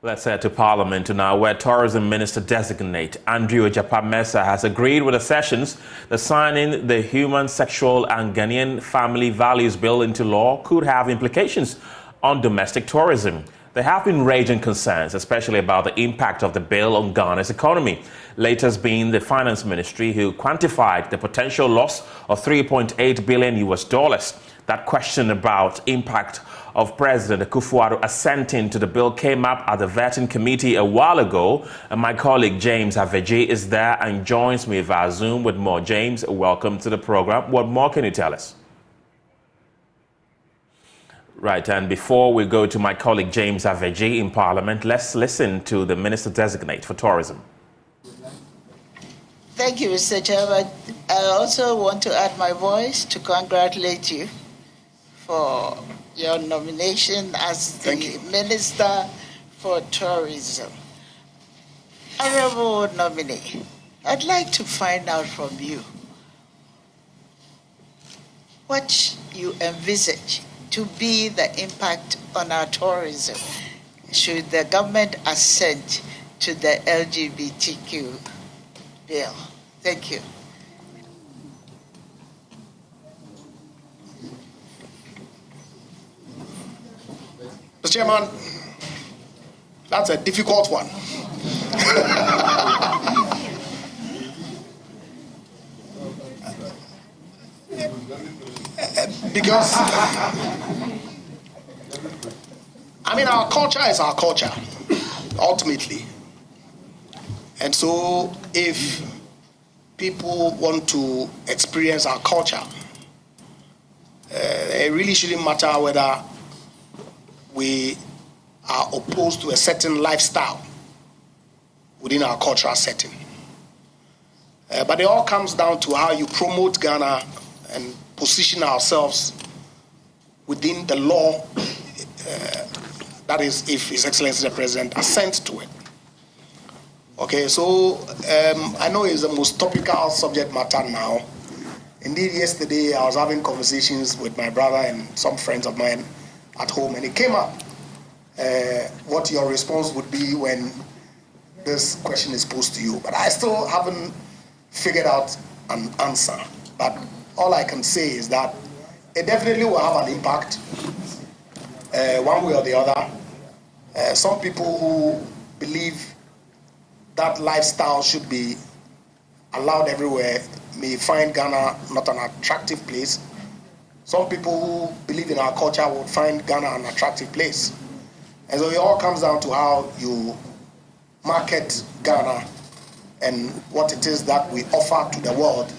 Let's head to Parliament now, where Tourism Minister-designate Andrew Ejapa-Mensah has agreed with the sessions that signing the Human, Sexual and Ghanaian Family Values Bill into law could have implications on domestic tourism. There have been raging concerns, especially about the impact of the bill on Ghana's economy. Latest being the Finance Ministry, who quantified the potential loss of $3.8 billion. That question about impact of President Akufo-Addo assenting to the bill came up at the vetting committee a while ago, and my colleague James Aveji is there and joins me via Zoom with more. James, welcome to the program. What more can you tell us? Right, and before we go to my colleague James Aveji in Parliament, let's listen to the Minister-designate for Tourism. Thank you, Mr. Chairman. I also want to add my voice to congratulate you for your nomination as the Minister for Tourism. Honorable nominee, I'd like to find out from you what you envisage to be the impact on our tourism should the government assent to the LGBTQ bill. Thank you. Mr. Chairman, that's a difficult one. Because, I mean, our culture is our culture, ultimately. And so if people want to experience our culture, it really shouldn't matter whether we are opposed to a certain lifestyle within our cultural setting. But it all comes down to how you promote Ghana and position ourselves within the law, that is, if His Excellency the President assents to it. Okay, so I know it's the most topical subject matter now. Indeed, yesterday I was having conversations with my brother and some friends of mine at home, and it came up what your response would be when this question is posed to you. But I still haven't figured out an answer. But all I can say is that it definitely will have an impact, one way or the other. Some people who believe that lifestyle should be allowed everywhere may find Ghana not an attractive place. Some people who believe in our culture would find Ghana an attractive place. And so it all comes down to how you market Ghana and what it is that we offer to the world.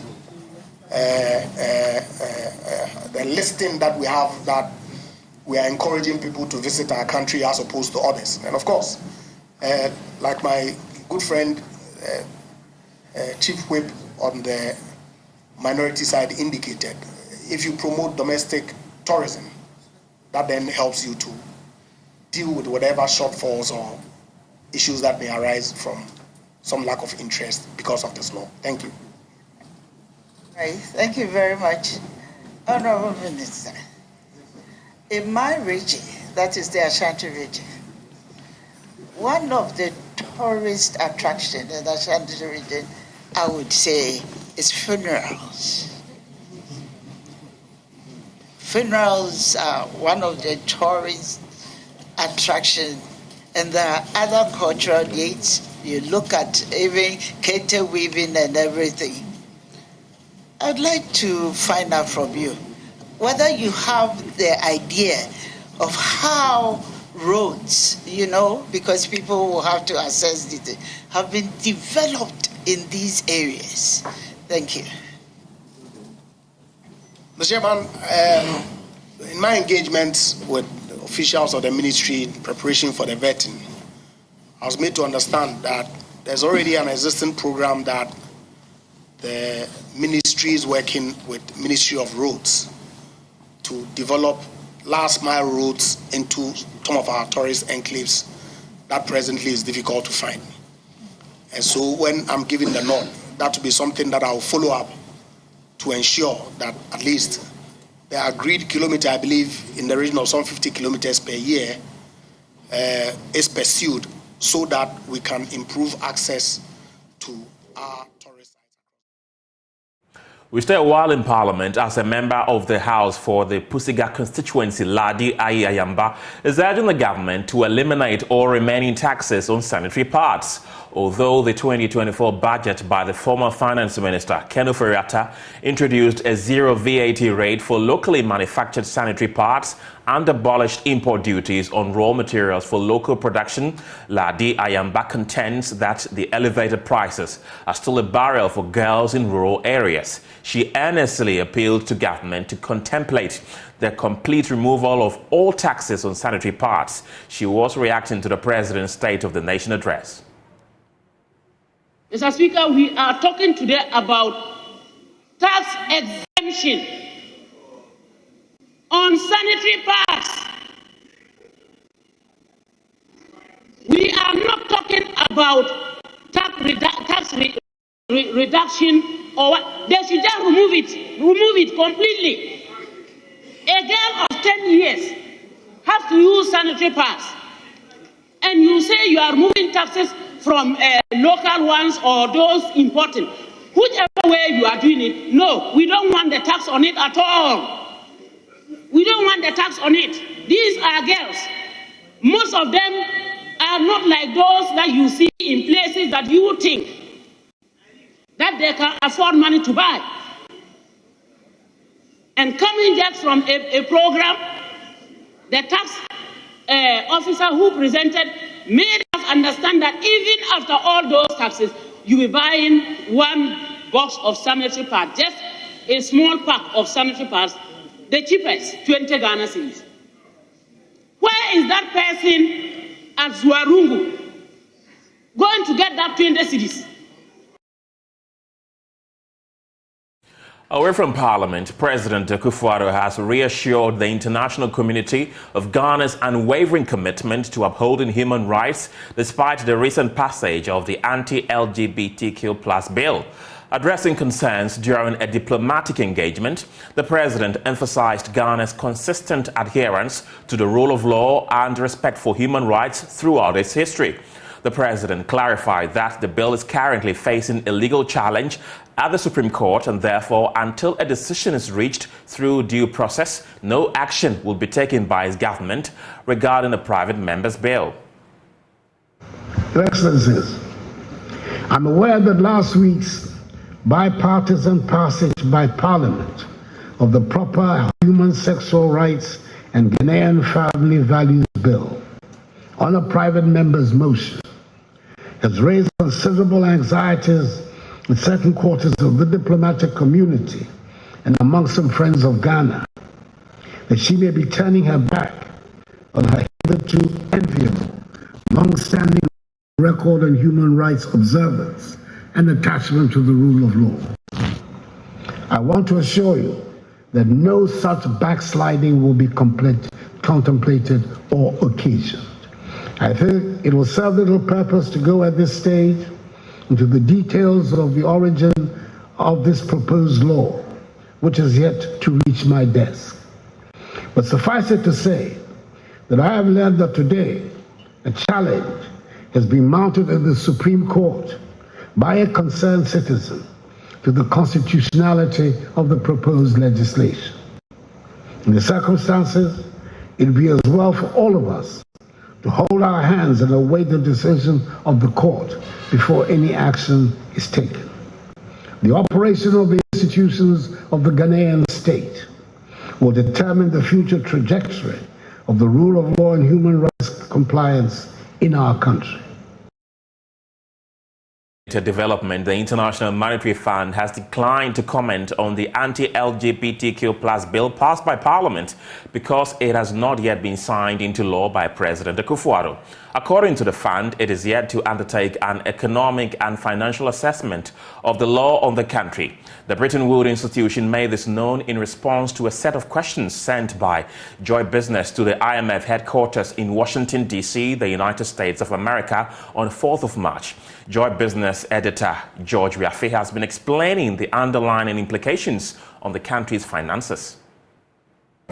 The listing that we have, that we are encouraging people to visit our country as opposed to others. And of course, like my good friend, Chief Whip on the minority side indicated, if you promote domestic tourism, that then helps you to deal with whatever shortfalls or issues that may arise from some lack of interest because of this law. Thank you. Right. Thank you very much, Honorable Minister. In my region, that is the Ashanti region, one of the tourist attractions in the Ashanti region, I would say, is funerals. Funerals are one of the tourist attractions, and there are other cultural needs. You look at even cater weaving and everything. I'd like to find out from you whether you have the idea of how roads, because people will have to assess it, have been developed in these areas. Thank you. Mr. Chairman, in my engagements with officials of the ministry in preparation for the vetting, I was made to understand that there's already an existing program that the ministry is working with Ministry of Roads to develop last mile roads into some of our tourist enclaves that presently is difficult to find. And so when I'm giving the nod, that will be something that I'll follow up to ensure that at least the agreed kilometer, I believe, in the region of some 50 kilometers per year, is pursued so that we can improve access to our tourist sites. We stay a while in Parliament as a member of the House for the Pusiga constituency, Ladi Ayamba, is urging the government to eliminate all remaining taxes on sanitary pads. Although the 2024 budget by the former Finance Minister, Ken Ofori-Atta, introduced a zero VAT rate for locally manufactured sanitary pads and abolished import duties on raw materials for local production, Ladi Ayamba contends that the elevated prices are still a barrier for girls in rural areas. She earnestly appealed to government to contemplate the complete removal of all taxes on sanitary pads. She was reacting to the President's State of the Nation address. Mr. Speaker, we are talking today about tax exemption on sanitary pads. We are not talking about tax reduction or what. They should just remove it completely. A girl of 10 years has to use sanitary pads, and you say you are removing taxes from local ones or those important. Whichever way you are doing it, no, we don't want the tax on it at all. We don't want the tax on it. These are girls. Most of them are not like those that you see in places that you would think that they can afford money to buy. And coming just from a program, the tax officer who presented made us understand that even after all those taxes, you will be buying one box of sanitary pads, just a small pack of sanitary pads, the cheapest, 20 Ghana cedis. Where is that person at Zuarungu going to get that 20 cedis? Away from Parliament, President Akufo-Addo has reassured the international community of Ghana's unwavering commitment to upholding human rights despite the recent passage of the Anti-LGBTQ Bill. Addressing concerns during a diplomatic engagement, the president emphasized Ghana's consistent adherence to the rule of law and respect for human rights throughout its history. The president clarified that the bill is currently facing a legal challenge at the Supreme Court, and therefore, until a decision is reached through due process, no action will be taken by his government regarding the private member's bill. Your Excellencies, I'm aware that last week's bipartisan passage by Parliament of the Proper Human Sexual Rights and Ghanaian Family Values Bill on a private member's motion has raised considerable anxieties in certain quarters of the diplomatic community and among some friends of Ghana that she may be turning her back on her hitherto enviable, long-standing record on human rights observance and attachment to the rule of law. I want to assure you that no such backsliding will be contemplated or occasioned. I think it will serve little purpose to go at this stage into the details of the origin of this proposed law, which is yet to reach my desk. But suffice it to say that I have learned that today a challenge has been mounted at the Supreme Court by a concerned citizen to the constitutionality of the proposed legislation. In the circumstances, it would be as well for all of us to hold our hands and await the decision of the court before any action is taken. The operation of the institutions of the Ghanaian state will determine the future trajectory of the rule of law and human rights compliance in our country. Development, the International Monetary Fund has declined to comment on the Anti-LGBTQ Bill passed by Parliament because it has not yet been signed into law by President Akufo-Addo. According to the fund, it is yet to undertake an economic and financial assessment of the law on the country. The Bretton Woods institution made this known in response to a set of questions sent by Joy Business to the IMF headquarters in Washington, D.C., the United States of America, on 4th of March. Joy Business editor George Wiafe has been explaining the underlying implications on the country's finances.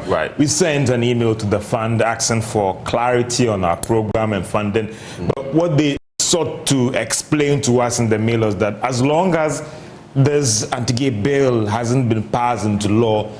Right. We sent an email to the fund asking for clarity on our program and funding. But But what they sought to explain to us in the mail was that as long as this anti-gay bill hasn't been passed into law,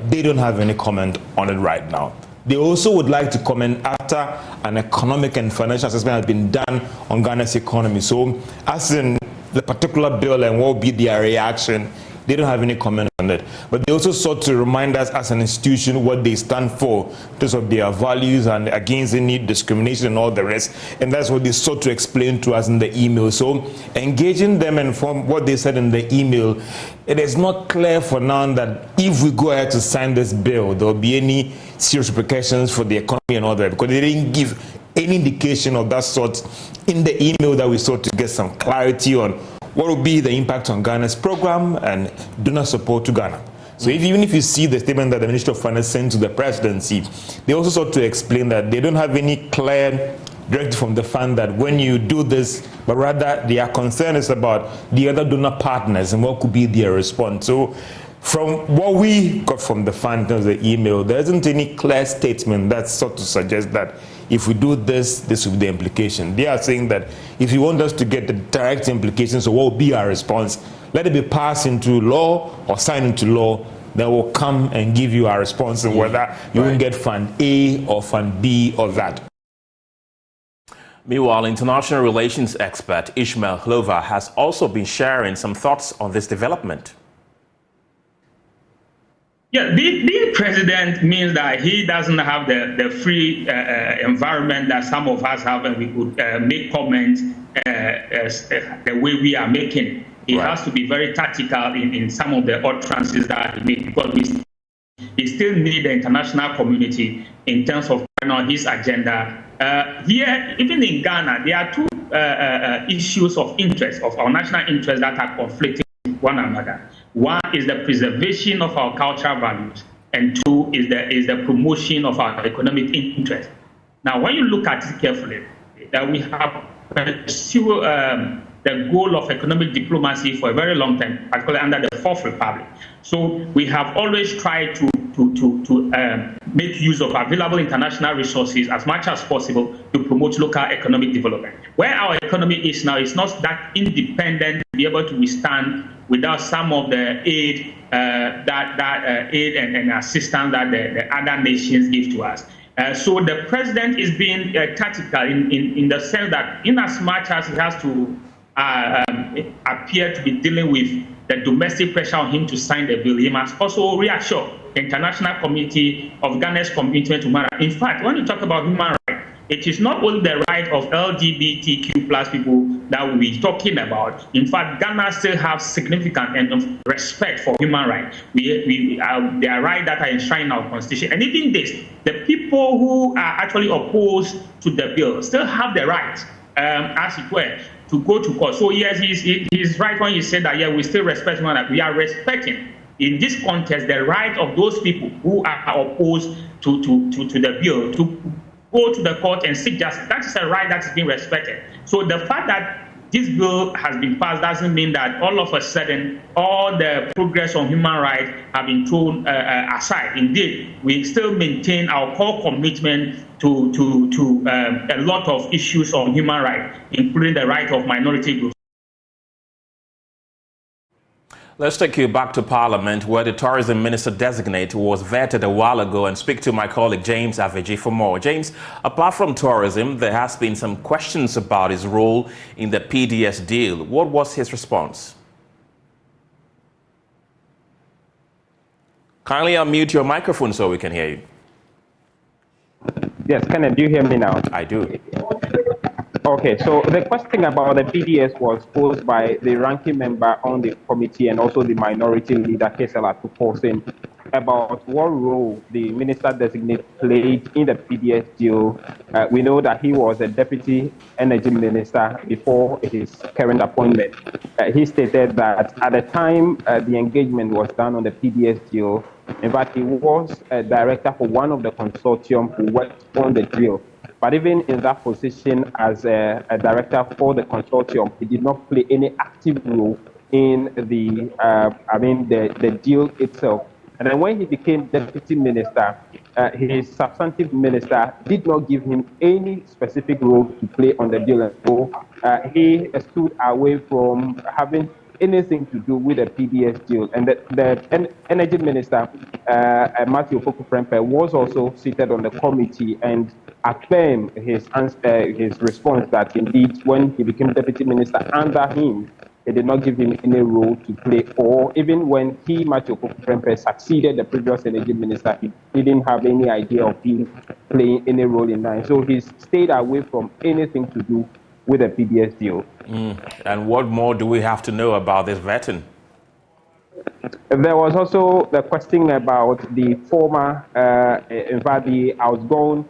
they don't have any comment on it right now. They also would like to comment after an economic and financial assessment has been done on Ghana's economy. So as in the particular bill and what will be their reaction, they don't have any comment on it. But they also sought to remind us as an institution what they stand for in terms of their values and against any discrimination and all the rest. And that's what they sought to explain to us in the email. So engaging them and from what they said in the email, it is not clear for now that if we go ahead to sign this bill, there will be any serious repercussions for the economy and all that, because they didn't give any indication of that sort in the email that we sought to get some clarity on what will be the impact on Ghana's program and donor support to Ghana. So even if you see the statement that the Ministry of Finance sent to the presidency, they also sought to explain that they don't have any clear directive from the fund that when you do this, but rather their concern is about the other donor partners and what could be their response. So from what we got from the fund in the email, there isn't any clear statement that sort to suggest that if we do this, this will be the implication. They are saying that if you want us to get the direct implications of what will be our response, let it be passed into law or signed into law, then we'll come and give you our response and whether you will get Fund A or Fund B or that. Meanwhile, international relations expert Ishmael Hlover has also been sharing some thoughts on this development. Yeah, being president means that he doesn't have the free environment that some of us have, and we could make comments the way we are making. He has to be very tactical in some of the utterances that he makes, because we still need the international community in terms of his agenda. Here, even in Ghana, there are two issues of interest, of our national interest, that are conflicting with one another. One is the preservation of our cultural values, and two is the promotion of our economic interest. Now, when you look at it carefully, that we have pursued the goal of economic diplomacy for a very long time, particularly under the Fourth Republic. So we have always tried to make use of available international resources as much as possible to promote local economic development. Where our economy is now, it's not that independent to be able to withstand without some of the aid, aid and assistance that the other nations give to us. So the president is being tactical in the sense that in as much as he has to appear to be dealing with the domestic pressure on him to sign the bill, he must also reassure the international community of Ghana's commitment to human rights. In fact, when you talk about human rights, it is not only the right of LGBTQ plus people that we'll be talking about. In fact, Ghana still has significant and respect for human rights. There are rights that are enshrined in our constitution. And even this, the people who are actually opposed to the bill still have the right, as it were, to go to court. So yes, he's right when he said that, yeah, we still respect human rights. We are respecting, in this context, the right of those people who are opposed to the bill to go to the court and seek justice. That is a right that is being respected. So the fact that this bill has been passed doesn't mean that all of a sudden all the progress on human rights have been thrown aside. Indeed, we still maintain our core commitment to a lot of issues on human rights, including the right of minority groups. Let's take you back to Parliament, where the tourism minister designate was vetted a while ago, and speak to my colleague James Aveji for more. James, apart from tourism, there has been some questions about his role in the PDS deal. What was his response? Kindly unmute your microphone so we can hear you. Yes, Kenneth, do you hear me now? I do. Okay, so the question about the PDS was posed by the ranking member on the committee and also the minority leader, Kesela Tuposin, about what role the minister-designate played in the PDS deal. We know that he was a deputy energy minister before his current appointment. He stated that at the time the engagement was done on the PDS deal, in fact, he was a director for one of the consortium who worked on the deal. But even in that position as a director for the consortium, he did not play any active role in the deal itself. And then when he became deputy minister, his substantive minister did not give him any specific role to play on the deal. And so he stood away from having anything to do with the PDS deal. And the energy minister, Matthew Opoku-Prempeh, was also seated on the committee and affirmed his response that indeed when he became deputy minister under him, they did not give him any role to play, or even when he, Matthew Opoku-Prempeh, succeeded the previous energy minister, he didn't have any idea of him playing any role in that. So he stayed away from anything to do with the PDS deal. And what more do we have to know about this vetting? There was also the question about the former, in fact, the outgoing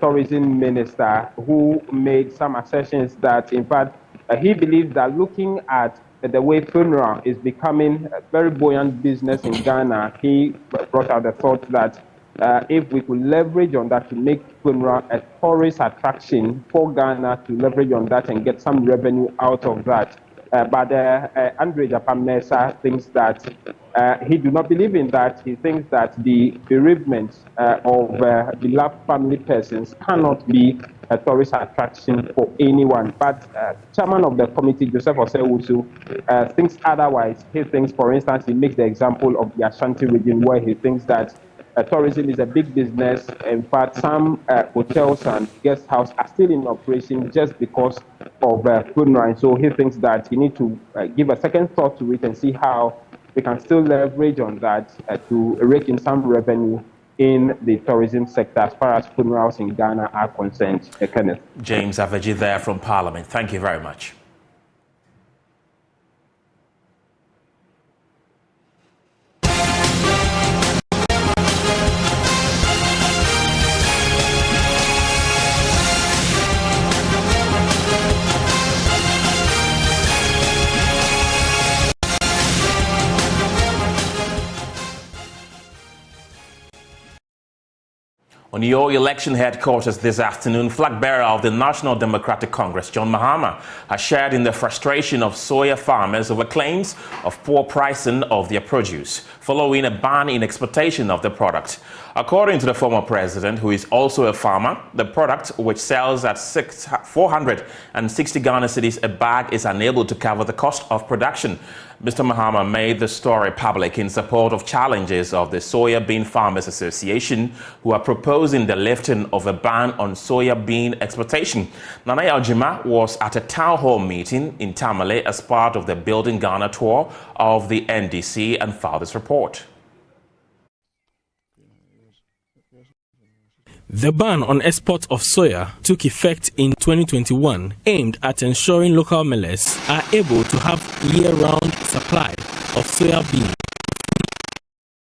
tourism minister, who made some assertions that, in fact, he believes that looking at the way funeral is becoming a very buoyant business in Ghana, he brought out the thought that if we could leverage on that to make funeral a tourist attraction for Ghana, to leverage on that and get some revenue out of that. But Andre Japamesa thinks that he do not believe in that. He thinks that the bereavement of beloved family persons cannot be a tourist attraction for anyone. But chairman of the committee, Joseph Osei-Wusu, thinks otherwise. He thinks, for instance, he makes the example of the Ashanti region, where he thinks that tourism is a big business. In fact, some hotels and guest houses are still in operation just because of funeral. And so he thinks that you need to give a second thought to it and see how we can still leverage on that to rake in some revenue in the tourism sector as far as funerals in Ghana are concerned. Kenneth. James Aveji there from Parliament. Thank you very much. On your election headquarters this afternoon, flag bearer of the National Democratic Congress, John Mahama, has shared in the frustration of soya farmers over claims of poor pricing of their produce, following a ban in exportation of the product. According to the former president, who is also a farmer, the product, which sells at 460 Ghana cedis a bag, is unable to cover the cost of production. Mr. Mahama made the story public in support of challenges of the Soya Bean Farmers Association, who are proposing the lifting of a ban on soya bean exportation. Nana Aljima was at a town hall meeting in Tamale as part of the Building Ghana tour of the NDC and filed this report. The ban on export of soya took effect in 2021, aimed at ensuring local millers are able to have year-round supply of soya bean.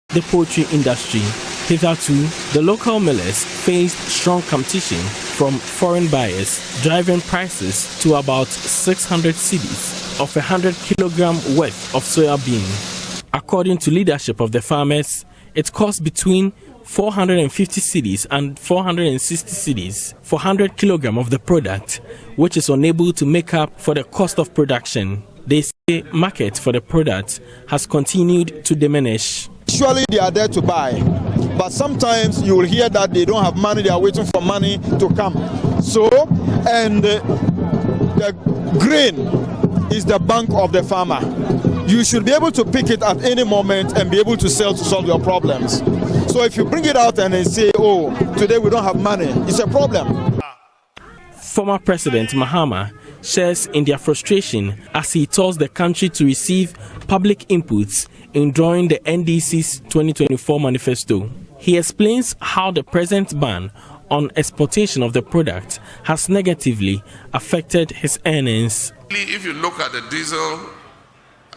The poultry industry, hitherto, the local millers faced strong competition from foreign buyers, driving prices to about 600 cedis of 100 kilogram worth of soya bean. According to leadership of the farmers, it costs between 450 cedis and 460 cedis for 100 kilogram of the product, which is unable to make up for the cost of production. They say market for the product has continued to diminish. Surely they are there to buy, but sometimes you will hear that they don't have money, they are waiting for money to come. So, and the grain is the bank of the farmer. You should be able to pick it at any moment and be able to sell to solve your problems. So if you bring it out and then say, oh, today we don't have money, it's a problem. Former President Mahama shares in their frustration as he tells the country to receive public inputs in drawing the NDC's 2024 manifesto. He explains how the present ban on exportation of the product has negatively affected his earnings. If you look at the diesel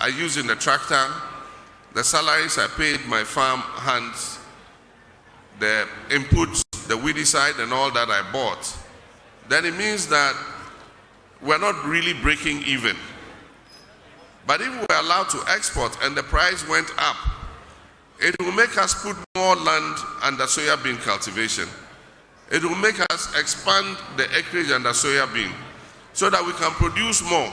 I use in the tractor, the salaries I paid my farm hands, the inputs, the weedicide and all that I bought, then it means that we're not really breaking even. But if we're allowed to export and the price went up, it will make us put more land under soya bean cultivation. It will make us expand the acreage under soya bean so that we can produce more.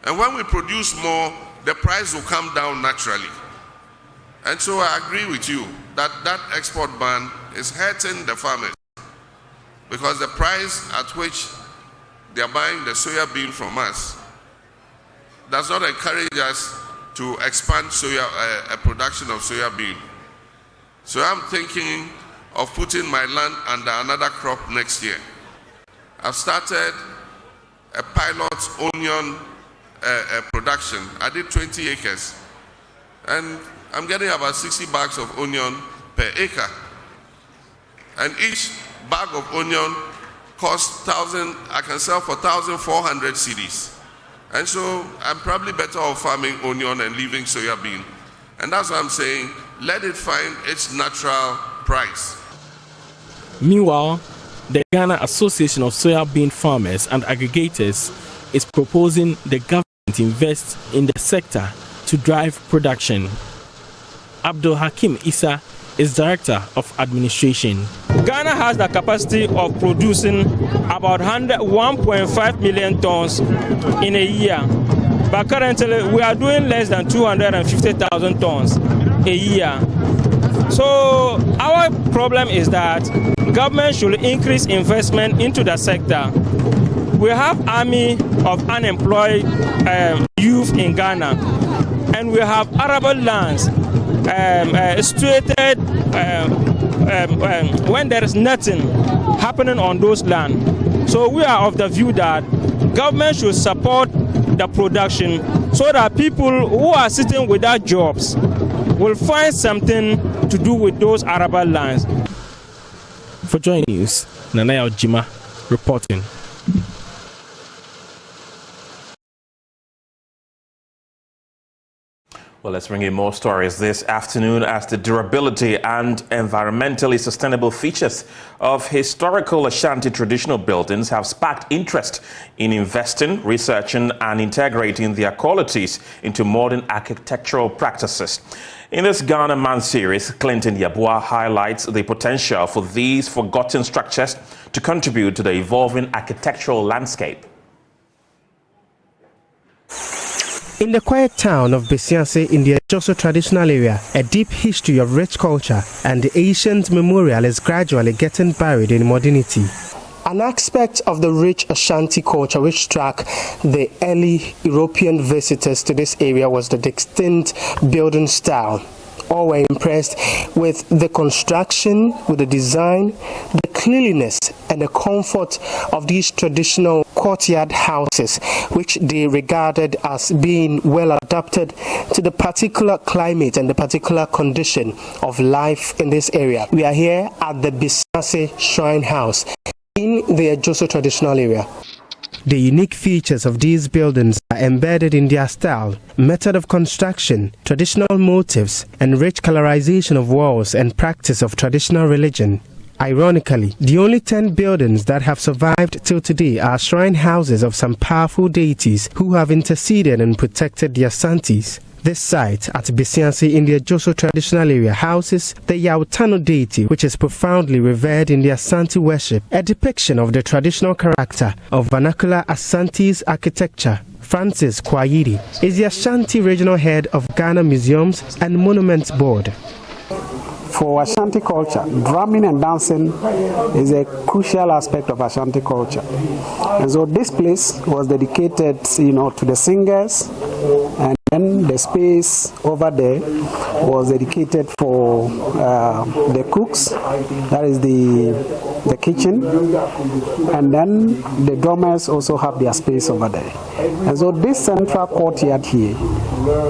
And when we produce more, the price will come down naturally. And so I agree with you that that export ban is hurting the farmers, because the price at which they are buying the soya bean from us does not encourage us to expand a production of soya bean. So I'm thinking of putting my land under another crop next year. I've started a pilot onion production. I did 20 acres, and I'm getting about 60 bags of onion per acre. And each bag of onion costs 1,000, I can sell for 1,400 cedis. And so I'm probably better off farming onion and leaving soya bean. And that's what I'm saying, let it find its natural price. Meanwhile, the Ghana Association of Soya Bean Farmers and Aggregators is proposing the government invest in the sector to drive production. Abdul Hakim Issa is Director of Administration. Ghana has the capacity of producing about 1.5 million tons in a year, but currently we are doing less than 250,000 tons a year. So our problem is that government should increase investment into the sector. We have army of unemployed youth in Ghana, and we have arable lands situated when there is nothing happening on those lands. So we are of the view that government should support the production so that people who are sitting without jobs will find something to do with those arable lands. For Joy News, Nanaya Ojima reporting. Well, let's bring you more stories this afternoon as the durability and environmentally sustainable features of historical Ashanti traditional buildings have sparked interest in investing, researching and integrating their qualities into modern architectural practices. In this Ghana Man series, Clinton Yabua highlights the potential for these forgotten structures to contribute to the evolving architectural landscape. In the quiet town of Besianse in the Joso traditional area, a deep history of rich culture and the ancient memorial is gradually getting buried in modernity. An aspect of the rich Ashanti culture which struck the early European visitors to this area was the distinct building style. All were impressed with the construction, with the design, the cleanliness and the comfort of these traditional courtyard houses, which they regarded as being well adapted to the particular climate and the particular condition of life in this area. We are here at the Besianse Shrine House in the Joso traditional area. The unique features of these buildings are embedded in their style, method of construction, traditional motifs, and rich colorization of walls and practice of traditional religion. Ironically, the only 10 buildings that have survived till today are shrine houses of some powerful deities who have interceded and protected the Asantis. This site at Besianse in the Joso traditional area houses the Yautano deity, which is profoundly revered in the Asante worship, a depiction of the traditional character of vernacular Asante's architecture. Francis Kwayiri is the Ashanti regional head of Ghana Museums and Monuments Board. For Ashanti culture, drumming and dancing is a crucial aspect of Ashanti culture. And so this place was dedicated, to the singers, and then the space over there was dedicated for the cooks, that is the kitchen, and then the drummers also have their space over there. And so this central courtyard here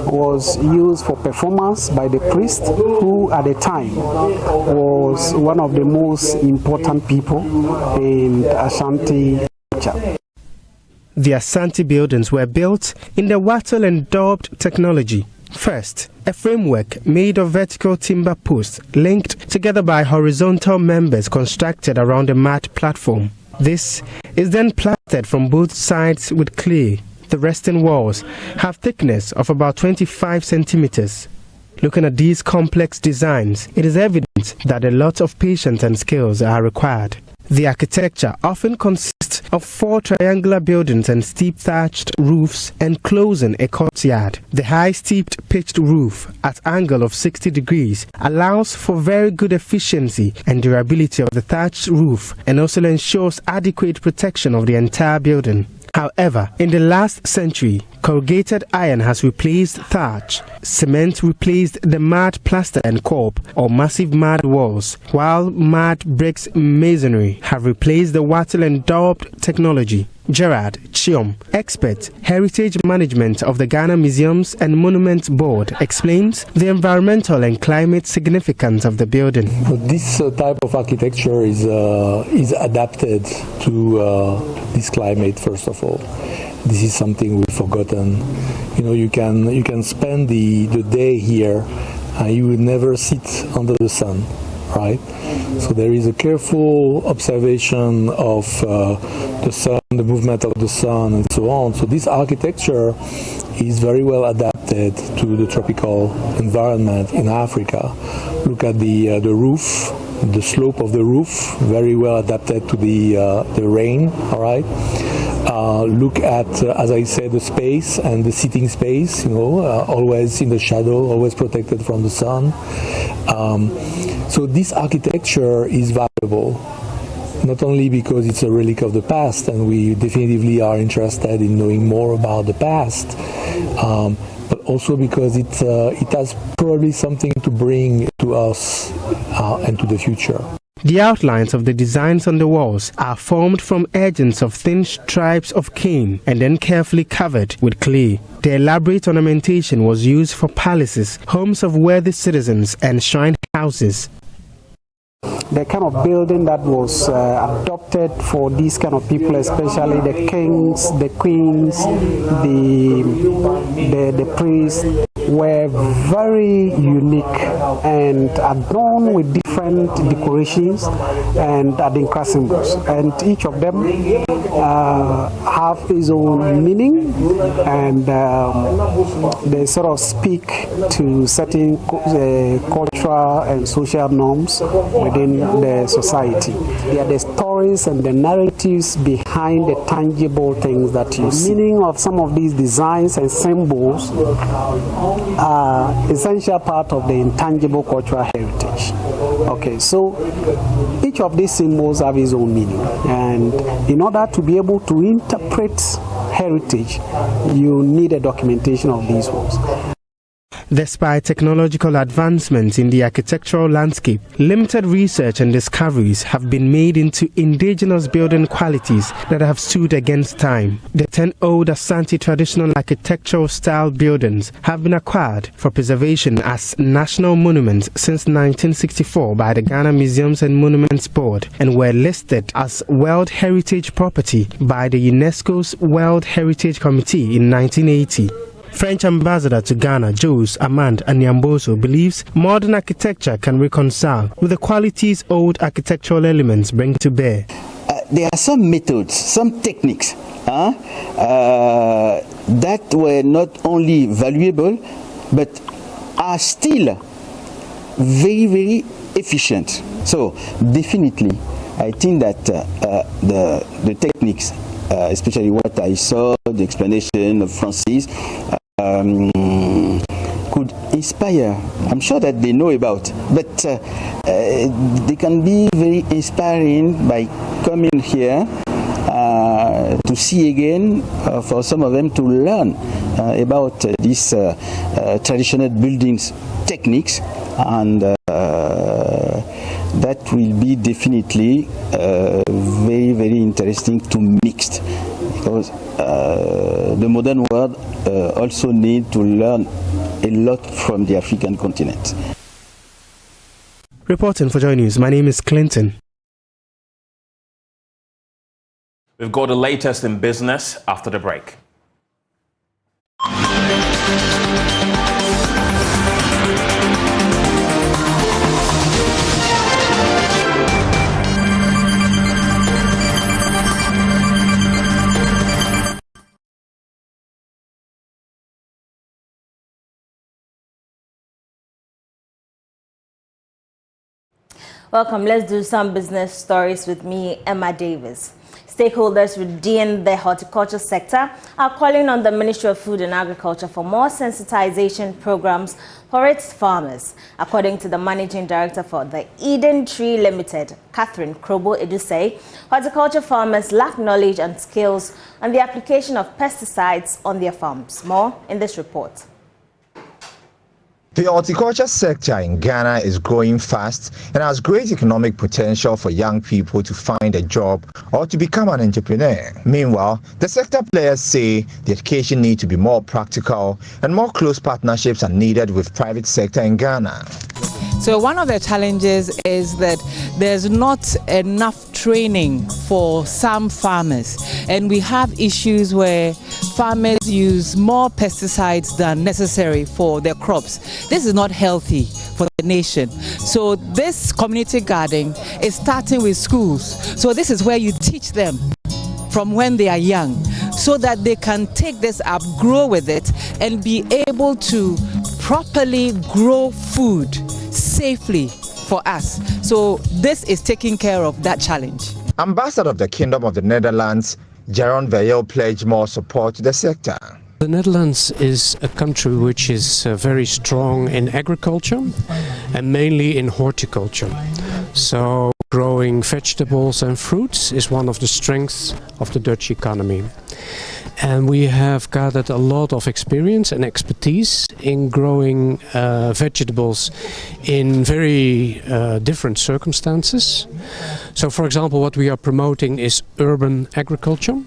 was used for performance by the priest, who at the time was one of the most important people in Ashanti culture. The Asante buildings were built in the wattle and daubed technology. First, a framework made of vertical timber posts linked together by horizontal members constructed around a mat platform. This is then plastered from both sides with clay. The resting walls have thickness of about 25 centimeters. Looking at these complex designs, it is evident that a lot of patience and skills are required. The architecture often consists of 4 triangular buildings and steep thatched roofs enclosing a courtyard. The high steeped pitched roof at angle of 60 degrees allows for very good efficiency and durability of the thatched roof and also ensures adequate protection of the entire building. However, in the last century, corrugated iron has replaced thatch, cement replaced the mud plaster and corp or massive mud walls, while mud bricks masonry have replaced the wattle and daubed technology. Gerard Chiom, expert heritage management of the Ghana Museums and Monuments Board, explains the environmental and climate significance of the building. This type of architecture is adapted to this climate. First of all, this is something we've forgotten. You can spend the day here, and you will never sit under the sun. Right? So there is a careful observation of the sun, the movement of the sun, and so on. So this architecture is very well adapted to the tropical environment in Africa. Look at the roof, the slope of the roof, very well adapted to the rain. All right. Look at, as I said, the space and the sitting space. Always in the shadow, always protected from the sun. So this architecture is valuable, not only because it's a relic of the past, and we definitively are interested in knowing more about the past, but also because it has probably something to bring to us and to the future. The outlines of the designs on the walls are formed from edgings of thin stripes of cane and then carefully covered with clay. The elaborate ornamentation was used for palaces, homes of worthy citizens, and shrine houses. The kind of building that was adopted for these kind of people, especially the kings, the queens, the priests, were very unique and adorned with different decorations and adinkra symbols, and each of them have its own meaning, and they sort of speak to certain cultural and social norms within the society. They are the stories and the narratives behind the tangible things that you see. The meaning of some of these designs and symbols are essential part of the intangible cultural heritage. Okay, so each of these symbols have its own meaning, and in order to be able to interpret heritage, you need a documentation of these ones. Despite technological advancements in the architectural landscape, limited research and discoveries have been made into indigenous building qualities that have stood against time. The 10 old Ashanti traditional architectural style buildings have been acquired for preservation as national monuments since 1964 by the Ghana Museums and Monuments Board and were listed as World Heritage Property by the UNESCO's World Heritage Committee in 1980. French ambassador to Ghana, Jose Amand Anyamboso, believes modern architecture can reconcile with the qualities old architectural elements bring to bear. There are some methods, some techniques that were not only valuable but are still very, very efficient. So definitely, I think that the techniques, especially what I saw, the explanation of Francis, could inspire. I'm sure that they know about, but they can be very inspiring by coming here to see again, for some of them to learn about these traditional buildings techniques, and that will be definitely very, very interesting to mix, because the modern world also need to learn a lot from the African continent. Reporting for Joy News, my name is Clinton. We've got the latest in business after the break. Welcome. Let's do some business stories with me, Emma Davis. Stakeholders within the horticulture sector are calling on the Ministry of Food and Agriculture for more sensitization programs for its farmers. According to the Managing Director for the Eden Tree Limited, Catherine Krobo-Edusei, horticulture farmers lack knowledge and skills on the application of pesticides on their farms. More in this report. The horticulture sector in Ghana is growing fast and has great economic potential for young people to find a job or to become an entrepreneur. Meanwhile, the sector players say the education needs to be more practical and more close partnerships are needed with private sector in Ghana. So one of the challenges is that there's not enough training for some farmers, and we have issues where farmers use more pesticides than necessary for their crops. This is not healthy for the nation. So this community gardening is starting with schools. So this is where you teach them from when they are young, so that they can take this up, grow with it, and be able to properly grow food safely for us. So this is taking care of that challenge. Ambassador of the Kingdom of the Netherlands, Jaron Veyel, pledged more support to the sector. The Netherlands is a country which is very strong in agriculture and mainly in horticulture. So growing vegetables and fruits is one of the strengths of the Dutch economy. And we have gathered a lot of experience and expertise in growing vegetables in very different circumstances. So, for example, what we are promoting is urban agriculture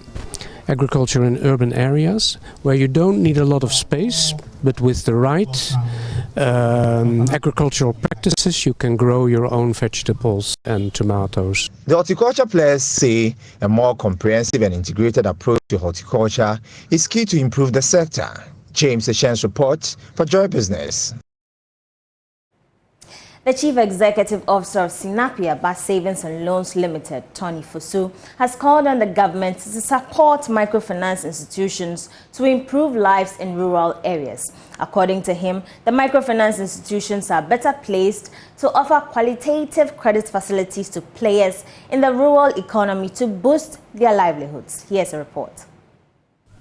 in urban areas where you don't need a lot of space, but with the right agricultural practices you can grow your own vegetables and tomatoes. The horticulture players say a more comprehensive and integrated approach to horticulture is key to improve the sector. James Eshen's report for Joy Business. The Chief Executive Officer of Sanitary Savings and Loans Limited, Tony Fosu, has called on the government to support microfinance institutions to improve lives in rural areas. According to him, the microfinance institutions are better placed to offer qualitative credit facilities to players in the rural economy to boost their livelihoods. Here's a report.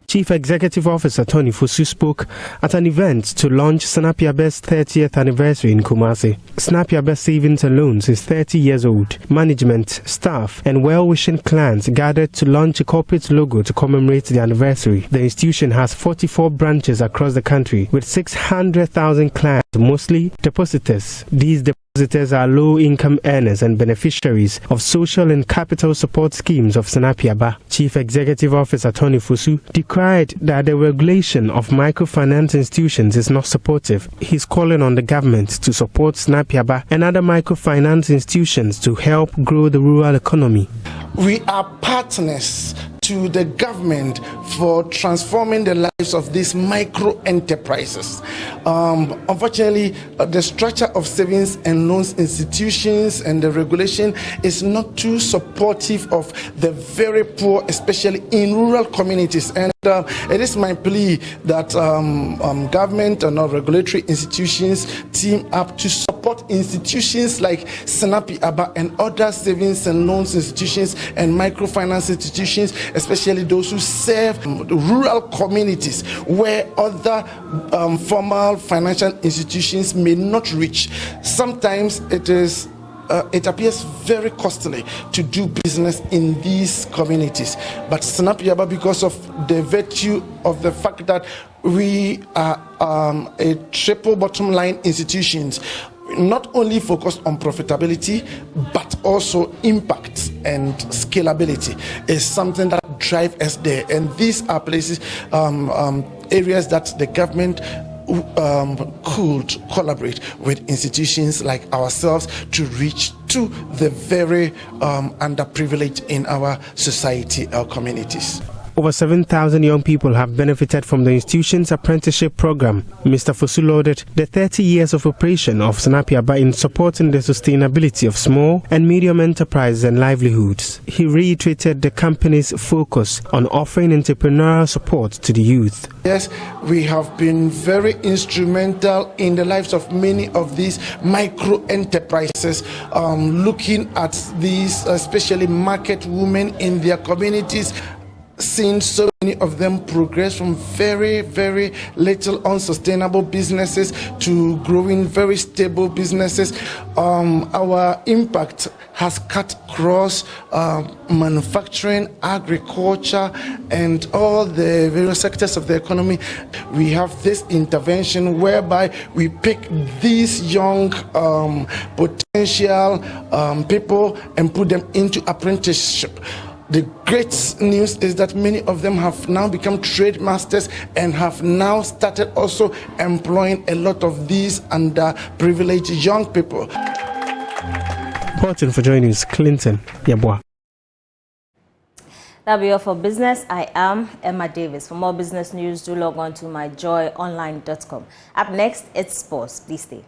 Chief Executive Officer Tony Fosu spoke at an event to launch Sanapiabe's 30th anniversary in Kumasi. Sanapiabe Savings and Loans is 30 years old. Management, staff and well-wishing clans gathered to launch a corporate logo to commemorate the anniversary. The institution has 44 branches across the country with 600,000 clients, mostly depositors. These depositors are low-income earners and beneficiaries of social and capital support schemes of Sanapiaba. Chief Executive Officer Tony Fosu decried that the regulation of microfinance institutions is not supportive. He's calling on the government to support Sanapiaba and other microfinance institutions to help grow the rural economy. We are partners to the government for transforming the lives of these micro enterprises. Unfortunately, the structure of savings and loans institutions and the regulation is not too supportive of the very poor, especially in rural communities. And it is my plea that government and regulatory institutions team up to support institutions like Sanapiaba and other savings and loans institutions and microfinance institutions, especially those who serve rural communities where other formal financial institutions may not reach. Sometimes it appears very costly to do business in these communities. But Sanapiaba, because of the virtue of the fact that we are a triple bottom line institutions, not only focused on profitability, but also impact and scalability is something that drives us there. And these are places, areas that the government could collaborate with institutions like ourselves to reach to the very underprivileged in our society, our communities. Over 7,000 young people have benefited from the institution's apprenticeship program. Mr. Fosu lauded the 30 years of operation of Sanapiaba in supporting the sustainability of small and medium enterprises and livelihoods. He reiterated the company's focus on offering entrepreneurial support to the youth. Yes, we have been very instrumental in the lives of many of these micro enterprises, looking at these, especially market women in their communities, seeing so many of them progress from very, very little unsustainable businesses to growing very stable businesses. Our impact has cut across manufacturing, agriculture, and all the various sectors of the economy. We have this intervention whereby we pick these young potential people and put them into apprenticeship. The great news is that many of them have now become trade masters and have now started also employing a lot of these underprivileged young people. Reporting for Joy News, Clinton Yabwa. That'll be all for business. I am Emma Davis. For more business news, do log on to myjoyonline.com. Up next, it's sports. Please stay.